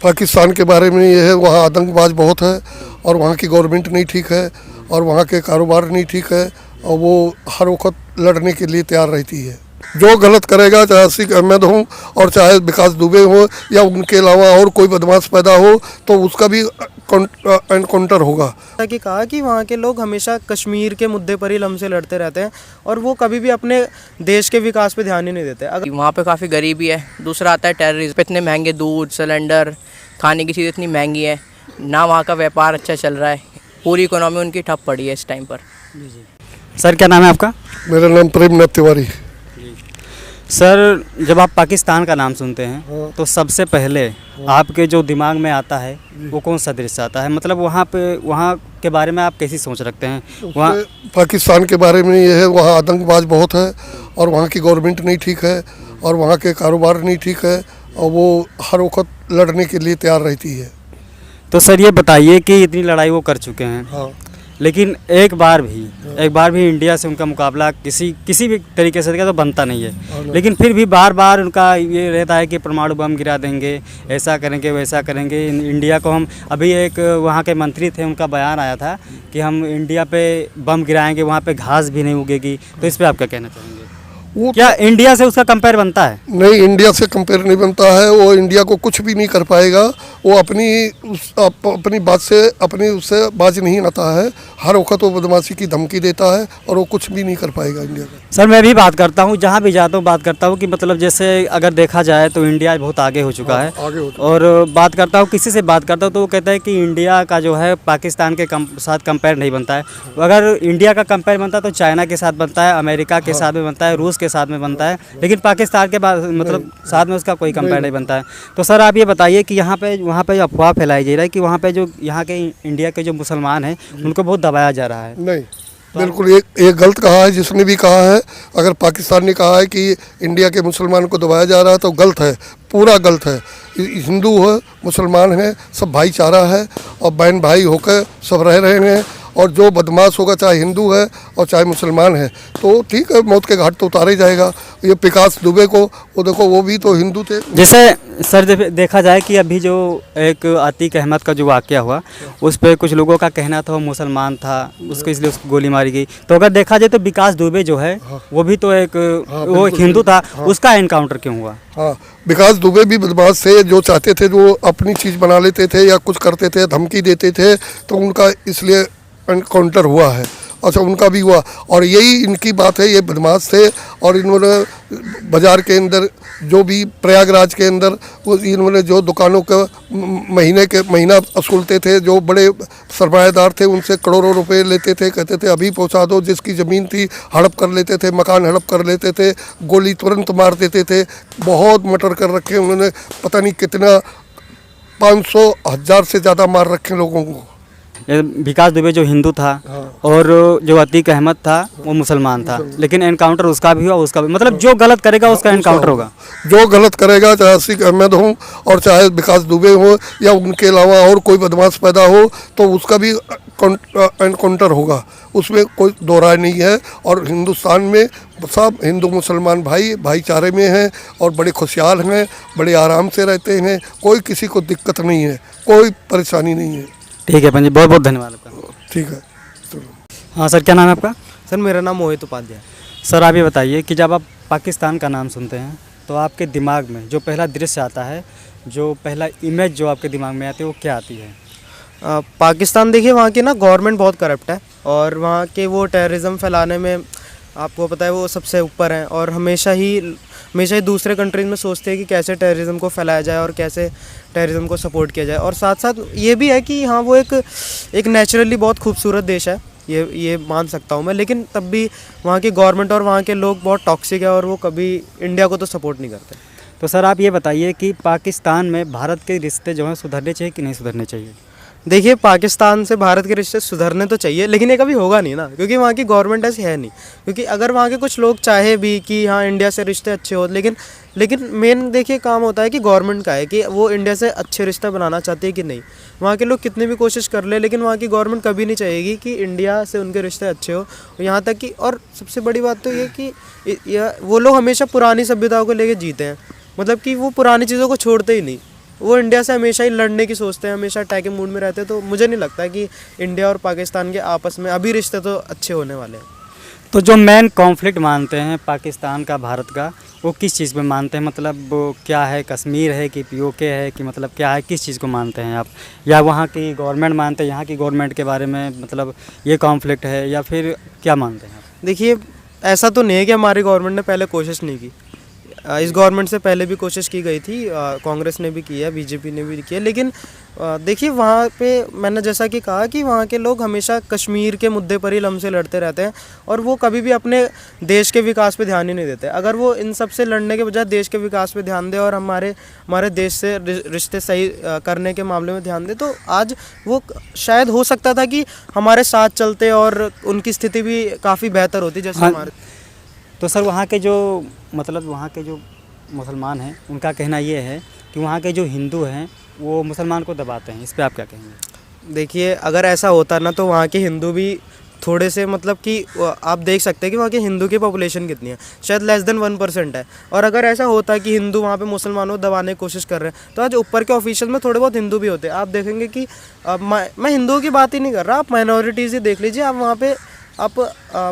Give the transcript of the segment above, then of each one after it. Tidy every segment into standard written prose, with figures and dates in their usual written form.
पाकिस्तान के बारे में ये है, वहाँ आतंकवाद बहुत है और वहाँ की गवर्नमेंट नहीं ठीक है और वहाँ के कारोबार नहीं ठीक है और वो हर वक्त लड़ने के लिए तैयार रहती है। जो गलत करेगा, चाहे आसिक अहमद हो और चाहे विकास दुबे हो या उनके अलावा और कोई बदमाश पैदा हो, तो उसका भी एनकाउंटर होगा। कि कहा कि वहाँ के लोग हमेशा कश्मीर के मुद्दे पर ही हमसे लड़ते रहते हैं और वो कभी भी अपने देश के विकास पे ध्यान ही नहीं देते। अगर वहाँ पे काफ़ी गरीबी है, दूसरा आता है टेररिज्म। इतने महंगे दूध, सिलेंडर, खाने की चीज़ इतनी महंगी है ना, वहाँ का व्यापार अच्छा चल रहा है, पूरी इकोनॉमी उनकी ठप पड़ी है इस टाइम पर। सर क्या नाम है आपका? मेरा नाम प्रेमनाथ तिवारी। सर जब आप पाकिस्तान का नाम सुनते हैं तो सबसे पहले आपके जो दिमाग में आता है वो कौन सा दृश्य आता है? मतलब वहाँ के बारे में आप कैसी सोच रखते हैं? वहाँ पाकिस्तान के बारे में ये है, वहाँ आतंकवाद बहुत है और वहाँ की गवर्नमेंट नहीं ठीक है और वहाँ के कारोबार नहीं ठीक है और वो हर वक्त लड़ने के लिए तैयार रहती है। तो सर ये बताइए कि इतनी लड़ाई वो कर चुके हैं, हाँ। लेकिन एक बार भी इंडिया से उनका मुकाबला किसी भी तरीके से तो बनता नहीं है। लेकिन फिर भी बार बार उनका ये रहता है कि परमाणु बम गिरा देंगे, ऐसा करेंगे, वैसा करेंगे। इंडिया को हम अभी एक वहाँ के मंत्री थे, उनका बयान आया था कि हम इंडिया पे बम गिराएंगे, वहाँ पे घास भी नहीं उगेगी। तो इस पर आप क्या कहना चाहेंगे? वो क्या इंडिया से उसका कंपेयर बनता है? नहीं, इंडिया से कंपेयर नहीं बनता है। वो इंडिया को कुछ भी नहीं कर पाएगा। वो अपनी बात से उससे बाज नहीं आता है। हर वक्त वो बदमाशी की धमकी देता है और वो कुछ भी नहीं कर पाएगा इंडिया का। सर मैं भी बात करता हूँ, जहाँ भी जाता हूँ बात करता हूँ कि मतलब जैसे अगर देखा जाए तो इंडिया बहुत आगे हो चुका है। और बात करता हूँ, किसी से बात करता हूँ तो वो कहता है कि इंडिया का जो है पाकिस्तान के साथ कंपेयर नहीं बनता है। अगर इंडिया का कंपेयर बनता है तो चाइना के साथ बनता है, अमेरिका के साथ में बनता है, रूस के साथ में बनता है, लेकिन पाकिस्तान के बाद मतलब साथ में उसका कोई कंपेयर नहीं बनता है। तो सर आप ये बताइए कि वहाँ पे अफवाह फैलाई जा रही है कि वहाँ पे जो यहाँ के इंडिया के जो मुसलमान हैं उनको बहुत दबाया जा रहा है। नहीं, बिल्कुल एक गलत कहा है जिसने भी कहा है। अगर पाकिस्तान ने कहा है कि इंडिया के मुसलमान को दबाया जा रहा है तो गलत है, पूरा गलत है। हिंदू है, मुसलमान है, सब भाईचारा है और बहन भाई होकर सब रह रहे हैं। और जो बदमाश होगा, चाहे हिंदू है और चाहे मुसलमान है, तो ठीक है, मौत के घाट तो उतारे जाएगा। ये विकास दुबे को वो देखो, वो भी तो हिंदू थे। जैसे सर देखा जाए कि अभी जो एक आतिक अहमद का जो वाक़या हुआ, उस पर कुछ लोगों का कहना था वो मुसलमान था, उसको इसलिए उसको गोली मारी गई। तो अगर देखा जाए तो विकास दुबे जो है वो भी तो वो एक हिंदू था, उसका एनकाउंटर क्यों हुआ? हाँ, विकास दुबे भी बदमाश थे, जो चाहते थे जो अपनी चीज़ बना लेते थे या कुछ करते थे, धमकी देते थे, तो उनका इसलिए एनकाउंटर हुआ है। अच्छा, उनका भी हुआ। और यही इनकी बात है, ये बदमाश थे और इन्होंने बाज़ार के अंदर जो भी प्रयागराज के अंदर वो इन्होंने जो दुकानों का महीना वसूलते थे, जो बड़े सरमाएदार थे उनसे करोड़ों रुपए लेते थे, कहते थे अभी पहुंचा दो। जिसकी ज़मीन थी हड़प कर लेते थे, मकान हड़प कर लेते थे, गोली तुरंत मार देते थे। बहुत मर्डर कर रखे उन्होंने, पता नहीं कितना 500,000 से ज़्यादा मार रखे लोगों को। विकास दुबे जो हिंदू था और जो अतीक अहमद था वो मुसलमान था, लेकिन एनकाउंटर उसका भी हुआ, उसका भी। मतलब जो गलत करेगा उसका एनकाउंटर होगा। जो गलत करेगा, चाहे आसिक अहमद हो और चाहे विकास दुबे हो या उनके अलावा और कोई बदमाश पैदा हो, तो उसका भी एनकाउंटर होगा। उसमें कोई दो राय नहीं है। और हिंदुस्तान में सब हिंदू मुसलमान भाईचारे में हैं और बड़े खुशहाल हैं, बड़े आराम से रहते हैं। कोई किसी को दिक्कत नहीं है, कोई परेशानी नहीं है। ठीक है पंजी, बहुत बहुत धन्यवाद आपका। ठीक है। हाँ सर, क्या नाम है आपका? सर मेरा नाम मोहित उपाध्याय। सर आप ये बताइए कि जब आप पाकिस्तान का नाम सुनते हैं तो आपके दिमाग में जो पहला दृश्य आता है, जो पहला इमेज जो आपके दिमाग में आती है वो क्या आती है? पाकिस्तान देखिए, वहाँ की ना गवर्नमेंट बहुत करप्ट है और वहाँ के वो टेररिज्म फैलाने में आपको पता है वो सबसे ऊपर हैं और हमेशा ही दूसरे कंट्रीज में सोचते हैं कि कैसे टेररिज्म को फैलाया जाए और कैसे टेररिज्म को सपोर्ट किया जाए। और साथ साथ ये भी है कि हाँ, वो एक नेचुरली बहुत खूबसूरत देश है, ये मान सकता हूँ मैं। लेकिन तब भी वहाँ की गवर्नमेंट और वहाँ के लोग बहुत टॉक्सिक है और वो कभी इंडिया को तो सपोर्ट नहीं करते। तो सर आप ये बताइए कि पाकिस्तान में भारत के रिश्ते जो हैं सुधरने चाहिए कि नहीं सुधरने चाहिए? देखिए, पाकिस्तान से भारत के रिश्ते सुधरने तो चाहिए, लेकिन ये कभी होगा नहीं ना, क्योंकि वहाँ की गवर्नमेंट ऐसी है नहीं। क्योंकि अगर वहाँ के कुछ लोग चाहे भी कि हाँ इंडिया से रिश्ते अच्छे हो, लेकिन मेन देखिए काम होता है कि गवर्नमेंट का है कि वो इंडिया से अच्छे रिश्ते बनाना चाहती है कि नहीं। वहाँ के लोग कितनी भी कोशिश कर ले, लेकिन वहाँ की गवर्नमेंट कभी नहीं चाहेगी कि इंडिया से उनके रिश्ते अच्छे हो। यहाँ तक कि, और सबसे बड़ी बात तो ये कि वो लोग हमेशा पुरानी सभ्यताओं को लेकर जीते हैं, मतलब कि वो पुरानी चीज़ों को छोड़ते ही नहीं। वो इंडिया से हमेशा ही लड़ने की सोचते हैं, हमेशा अटैकिंग मूड में रहते हैं। तो मुझे नहीं लगता कि इंडिया और पाकिस्तान के आपस में अभी रिश्ते तो अच्छे होने वाले हैं। तो जो मेन कॉन्फ्लिक्ट मानते हैं पाकिस्तान का भारत का, वो किस चीज़ पे मानते हैं? मतलब वो क्या है, कश्मीर है कि पीओके है कि मतलब क्या है, किस चीज़ को मानते हैं आप? या वहाँ की गवर्नमेंट मानते हैं, यहाँ की गवर्नमेंट के बारे में मतलब ये कॉन्फ्लिक्ट है, या फिर क्या मानते हैं आप? देखिए, ऐसा तो नहीं है कि हमारी गवर्नमेंट ने पहले कोशिश नहीं की। इस गवर्नमेंट से पहले भी कोशिश की गई थी, कांग्रेस ने भी की है, बीजेपी ने भी की है। लेकिन देखिए, वहाँ पे मैंने जैसा कि कहा कि वहाँ के लोग हमेशा कश्मीर के मुद्दे पर ही हमसे लड़ते रहते हैं, और वो कभी भी अपने देश के विकास पे ध्यान ही नहीं देते। अगर वो इन सब से लड़ने के बजाय देश के विकास पे ध्यान दे और हमारे देश से रिश्ते सही करने के मामले में ध्यान दे, तो आज वो शायद हो सकता था कि हमारे साथ चलते और उनकी स्थिति भी काफ़ी बेहतर होती जैसे हाँ। हमारे। तो सर, वहाँ के जो मतलब वहाँ के जो मुसलमान हैं, उनका कहना ये है कि वहाँ के जो हिंदू हैं वो मुसलमान को दबाते हैं। इस पे आप क्या कहेंगे? देखिए, अगर ऐसा होता ना तो वहाँ के हिंदू भी थोड़े से, मतलब कि आप देख सकते हैं कि वहाँ के हिंदू की पॉपुलेशन कितनी है, शायद लेस देन 1% है। और अगर ऐसा होता कि हिंदू वहाँ पे मुसलमानों को दबाने की कोशिश कर रहे हैं, तो आज ऊपर के ऑफिशियल में थोड़े बहुत हिंदू भी होते हैं। आप देखेंगे कि मैं हिंदुओं की बात ही नहीं कर रहा, आप माइनॉरिटीज़ ही देख लीजिए। आप वहाँ पे आप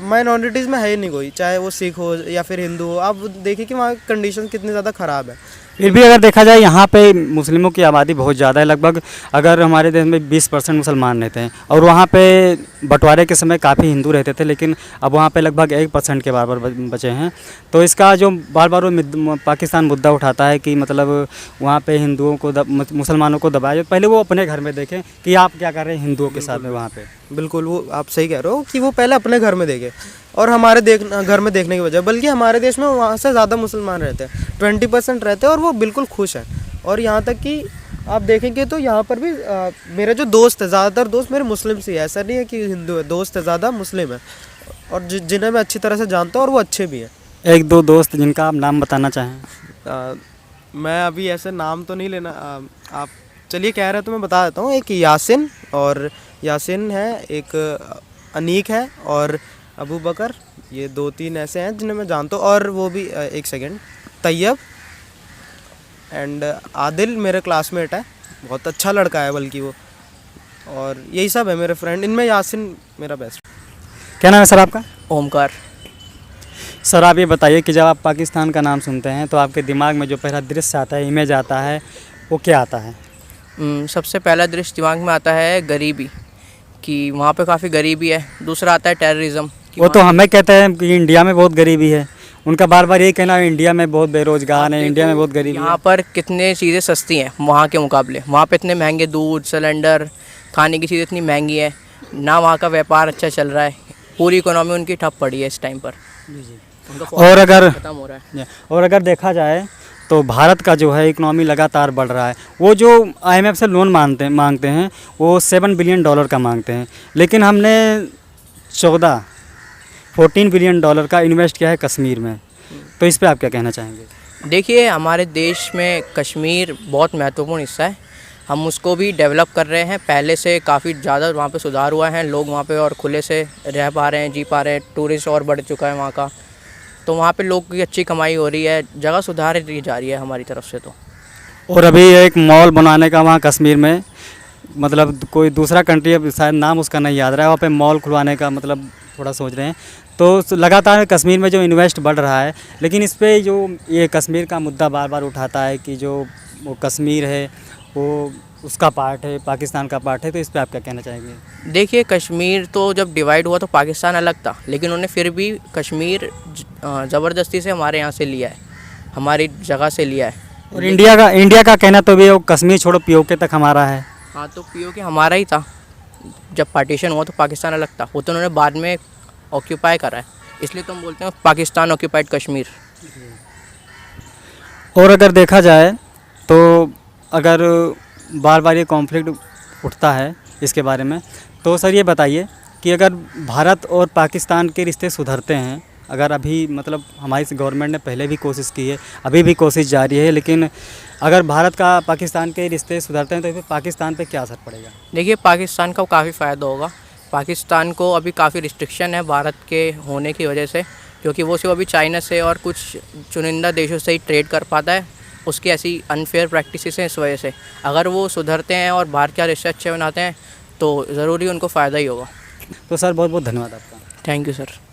माइनॉरिटीज़ में है ही नहीं कोई, चाहे वो सिख हो या फिर हिंदू हो। आप देखिए कि वहाँ की कंडीशन कितनी ज़्यादा ख़राब है। फिर भी अगर देखा जाए, यहाँ पे मुस्लिमों की आबादी बहुत ज़्यादा है। लगभग अगर हमारे देश में 20% मुसलमान रहते हैं, और वहाँ पे बंटवारे के समय काफ़ी हिंदू रहते थे, लेकिन अब वहाँ पे लगभग 1% के बराबर बचे हैं। तो इसका जो बार बार वो पाकिस्तान मुद्दा उठाता है कि मतलब वहाँ पे हिंदुओं को मुसलमानों को दबाया जाए, पहले वो अपने घर में देखें कि आप क्या कर रहे हैं हिंदुओं के साथ में वहाँ पे। बिल्कुल, वो आप सही कह रहे हो कि वो पहले अपने घर में देखे, और हमारे घर में देखने की बजाय, बल्कि हमारे देश में वहाँ से ज़्यादा मुसलमान रहते हैं, 20% रहते हैं, और वो बिल्कुल खुश हैं। और यहाँ तक कि आप देखेंगे तो यहाँ पर भी मेरे जो दोस्त है, ज़्यादातर दोस्त मेरे मुस्लिम से है, ऐसा नहीं है कि हिंदू है, दोस्त है ज़्यादा मुस्लिम है, और जिन्हें मैं अच्छी तरह से जानता हूँ, और वो अच्छे भी हैं। एक दो दोस्त जिनका आप नाम बताना चाहें? मैं अभी ऐसे नाम तो नहीं लेना, आप चलिए कह रहे हैं तो मैं बता देता हूँ। एक यासिन है, एक अनीक है, और अबू बकर, ये 2-3 ऐसे हैं जिन्हें मैं जानता हूँ। और वो भी एक सेकंड, तैयब एंड आदिल मेरे क्लासमेट है, बहुत अच्छा लड़का है बल्कि वो, और यही सब है मेरे फ्रेंड। इनमें यासिन मेरा बेस्ट। क्या नाम है सर आपका? ओमकार। सर, आप ये बताइए कि जब आप पाकिस्तान का नाम सुनते हैं तो आपके दिमाग में जो पहला दृश्य आता है, इमेज आता है, वो क्या आता है? सबसे पहला दृश्य दिमाग में आता है गरीबी, कि वहाँ पे काफ़ी गरीबी है। दूसरा आता है टेररिज्म। वो तो हमें कहते हैं कि इंडिया में बहुत गरीबी है, उनका बार बार यही कहना है इंडिया में बहुत बेरोजगार है, इंडिया में बहुत गरीबी है। यहाँ पर कितने चीज़ें सस्ती हैं वहाँ के मुकाबले। वहाँ पे इतने महंगे दूध, सिलेंडर, खाने की चीज़ें इतनी महंगी है ना, वहाँ का व्यापार अच्छा चल रहा है, पूरी इकोनॉमी उनकी ठप पड़ी है इस टाइम पर। और अगर खत्म हो रहा है। और अगर देखा जाए तो भारत का जो है इकोनॉमी लगातार बढ़ रहा है। वो जो IMF से लोन मांगते हैं वो $7 बिलियन का मांगते हैं, लेकिन हमने 14 बिलियन डॉलर का इन्वेस्ट किया है कश्मीर में। तो इस पे आप क्या कहना चाहेंगे? देखिए, हमारे देश में कश्मीर बहुत महत्वपूर्ण हिस्सा है, हम उसको भी डेवलप कर रहे हैं। पहले से काफ़ी ज़्यादा वहाँ पे सुधार हुआ है, लोग वहाँ पे और खुले से रह पा रहे हैं, जी पा रहे हैं, टूरिस्ट और बढ़ चुका है वहाँ का, तो वहाँ पे लोग की अच्छी कमाई हो रही है, जगह सुधार दी जा रही है हमारी तरफ से। तो और अभी एक मॉल बनाने का वहाँ कश्मीर में, मतलब कोई दूसरा कंट्री, अब शायद नाम उसका नहीं याद रहा है, वहाँ पे मॉल खुलवाने का मतलब थोड़ा सोच रहे हैं। तो लगातार कश्मीर में जो इन्वेस्ट बढ़ रहा है, लेकिन इस पे जो ये कश्मीर का मुद्दा बार बार उठाता है कि जो वो कश्मीर है वो उसका पार्ट है, पाकिस्तान का पार्ट है, तो इस पे आप क्या कहना चाहेंगे? देखिए, कश्मीर तो जब डिवाइड हुआ तो पाकिस्तान अलग था, लेकिन उन्होंने फिर भी कश्मीर ज़बरदस्ती से हमारे यहाँ से लिया है, हमारी जगह से लिया है। और इंडिया का कहना तो भी वो कश्मीर छोड़ो POK तक हमारा है। हाँ, तो POK हमारा ही था। जब पार्टीशन हुआ तो पाकिस्तान अलग था, वो तो उन्होंने बाद में ऑक्यूपाई करा है, इसलिए तो हम बोलते हैं पाकिस्तान ऑक्यूपाइड कश्मीर। और अगर देखा जाए तो अगर बार बार ये कॉन्फ्लिक्ट उठता है इसके बारे में, तो सर ये बताइए कि अगर भारत और पाकिस्तान के रिश्ते सुधरते हैं, अगर अभी मतलब हमारी गवर्नमेंट ने पहले भी कोशिश की है, अभी भी कोशिश जारी है, लेकिन अगर भारत का पाकिस्तान के रिश्ते सुधरते हैं तो फिर पाकिस्तान पे क्या असर पड़ेगा? देखिए, पाकिस्तान का काफ़ी फ़ायदा होगा। पाकिस्तान को अभी काफ़ी रिस्ट्रिक्शन है भारत के होने की वजह से, क्योंकि वो सिर्फ अभी चाइना से और कुछ चुनिंदा देशों से ही ट्रेड कर पाता है, उसकी ऐसी अनफेयर प्रैक्टिसेस हैं इस वजह से। अगर वो सुधरते हैं और बाहर का रिश्ता अच्छे बनाते हैं तो ज़रूरी उनको फ़ायदा ही होगा। तो सर बहुत बहुत धन्यवाद आपका। Thank you sir.